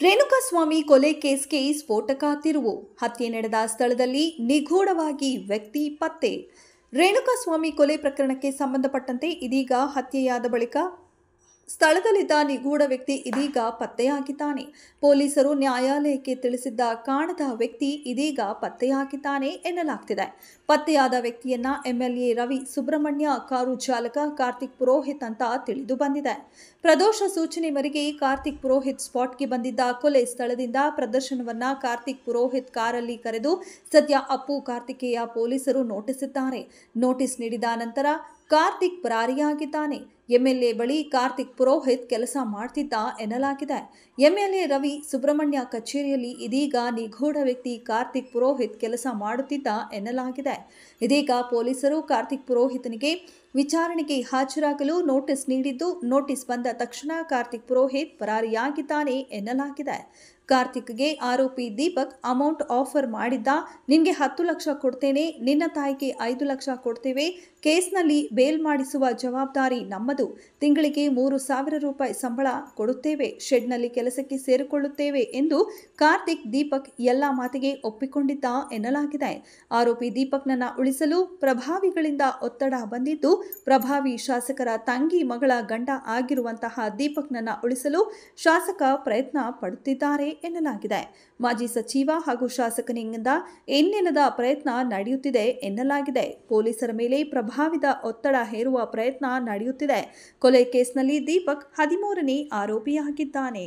ರೇಣುಕಾಸ್ವಾಮಿ ಕೊಲೆ ಕೇಸ್ಗೆ ಸ್ಫೋಟಕ ತಿರುವು. ಹತ್ಯೆ ನಡೆದ ಸ್ಥಳದಲ್ಲಿ ನಿಗೂಢವಾಗಿ ವ್ಯಕ್ತಿ ಪತ್ತೆ. ರೇಣುಕಾಸ್ವಾಮಿ ಕೊಲೆ ಪ್ರಕರಣಕ್ಕೆ ಸಂಬಂಧಪಟ್ಟಂತೆ ಇದೀಗ ಹತ್ಯೆಯಾದ ಬಳಿಕ ಸ್ಥಳದಲ್ಲಿದ್ದ ನಿಗೂಢ ವ್ಯಕ್ತಿ ಇದೀಗ ಪತ್ತೆಯಾಗಿದ್ದಾನೆ. ಪೊಲೀಸರು ನ್ಯಾಯಾಲಯಕ್ಕೆ ತಿಳಿಸಿದ್ದ ಕಾಣದ ವ್ಯಕ್ತಿ ಇದೀಗ ಪತ್ತೆಯಾಗಿದ್ದಾನೆ ಎನ್ನಲಾಗ್ತಿದೆ. ಪತ್ತೆಯಾದ ವ್ಯಕ್ತಿಯನ್ನ ಎಂಎಲ್ಎ ರವಿ ಸುಬ್ರಹ್ಮಣ್ಯ ಕಾರು ಚಾಲಕ ಕಾರ್ತಿಕ್ ಪುರೋಹಿತ್ ಅಂತ ತಿಳಿದು ಬಂದಿದೆ. ಪ್ರದೋಷ ಸೂಚನೆ ಮೇರೆಗೆ ಕಾರ್ತಿಕ್ ಪುರೋಹಿತ್ ಸ್ಪಾಟ್ಗೆ ಬಂದಿದ್ದ ಕೊಲೆ ಸ್ಥಳದಿಂದ ಪ್ರದರ್ಶನವನ್ನ ಕಾರ್ತಿಕ್ ಪುರೋಹಿತ್ ಕಾರಲ್ಲಿ ಕರೆದು ಸದ್ಯ ಅಪ್ಪು ಕಾರ್ತಿಕೇಯ ಪೊಲೀಸರು ನೋಟಿಸಿದ್ದಾರೆ. ನೋಟಿಸ್ ನೀಡಿದ ನಂತರ ಕಾರ್ತಿಕ್ ಪರಾರಿಯಾಗಿದ್ದಾನೆ. ಎಂಎಲ್ಎ ಬಳಿ ಕಾರ್ತಿಕ್ ಪುರೋಹಿತ್ ಕೆಲಸ ಮಾಡ್ತಿದ್ದ ಎನ್ನಲಾಗಿದೆ. ಎಂಎಲ್ಎ ರವಿ ಸುಬ್ರಹ್ಮಣ್ಯ ಕಚೇರಿಯಲ್ಲಿ ಇದೀಗ ನಿಗೂಢ ವ್ಯಕ್ತಿ ಕಾರ್ತಿಕ್ ಪುರೋಹಿತ್ ಕೆಲಸ ಮಾಡುತ್ತಿದ್ದ ಎನ್ನಲಾಗಿದೆ. ಇದೀಗ ಪೊಲೀಸರು ಕಾರ್ತಿಕ್ ಪುರೋಹಿತನಿಗೆ ವಿಚಾರಣೆಗೆ ಹಾಜರಾಗಲು ನೋಟಿಸ್ ನೀಡಿದ್ದು, ನೋಟಿಸ್ ಬಂದ ತಕ್ಷಣ ಕಾರ್ತಿಕ್ ಪುರೋಹಿತ್ ಪರಾರಿಯಾಗಿದ್ದಾನೆ ಎನ್ನಲಾಗಿದೆ. ಕಾರ್ತಿಕ್ಗೆ ಆರೋಪಿ ದೀಪಕ್ ಅಮೌಂಟ್ ಆಫರ್ ಮಾಡಿದ್ದ. ನಿನ್ಗೆ 10 ಲಕ್ಷ ಕೊಡ್ತೇನೆ, ನಿನ್ನ ತಾಯಿಗೆ 5 ಲಕ್ಷ ಕೊಡ್ತೇವೆ, ಕೇಸ್ನಲ್ಲಿ ಬೇಲ್ ಮಾಡಿಸುವ ಜವಾಬ್ದಾರಿ ನಮ್ಮದು, ತಿಂಗಳಿಗೆ 3,000 ರೂಪಾಯಿ ಸಂಬಳ ಕೊಡುತ್ತೇವೆ, ಶೆಡ್ನಲ್ಲಿ ಕೆಲಸಕ್ಕೆ ಸೇರಿಕೊಳ್ಳುತ್ತೇವೆ ಎಂದು ಕಾರ್ತಿಕ್ ದೀಪಕ್ ಎಲ್ಲ ಮಾತಿಗೆ ಒಪ್ಪಿಕೊಂಡಿದ್ದ ಎನ್ನಲಾಗಿದೆ. ಆರೋಪಿ ದೀಪಕ್ನನ್ನ ಉಳಿಸಲು ಪ್ರಭಾವಿಗಳಿಂದ ಒತ್ತಡ ಬಂದಿದ್ದು, ಪ್ರಭಾವಿ ಶಾಸಕರ ತಂಗಿ ಮಗಳ ಗಂಡ ಆಗಿರುವಂತಹ ದೀಪಕ್ನನ್ನ ಉಳಿಸಲು ಶಾಸಕ ಪ್ರಯತ್ನ ಪಡುತ್ತಿದ್ದಾರೆ ಎನ್ನಲಾಗಿದೆ. ಮಾಜಿ ಸಚಿವ ಹಾಗೂ ಶಾಸಕನಿಂದ ಎನ್ನೆಲದ ಪ್ರಯತ್ನ ನಡೆಯುತ್ತಿದೆ ಎನ್ನಲಾಗಿದೆ. ಪೊಲೀಸರ ಮೇಲೆ ಪ್ರಭಾವಿದ ಒತ್ತಡ ಹೇರುವ ಪ್ರಯತ್ನ ನಡೆಯುತ್ತಿದೆ. ಕೊಲೆ ಕೇಸ್ನಲ್ಲಿ ದೀಪಕ್ 13ನೇ ಆರೋಪಿಯಾಗಿದ್ದಾನೆ.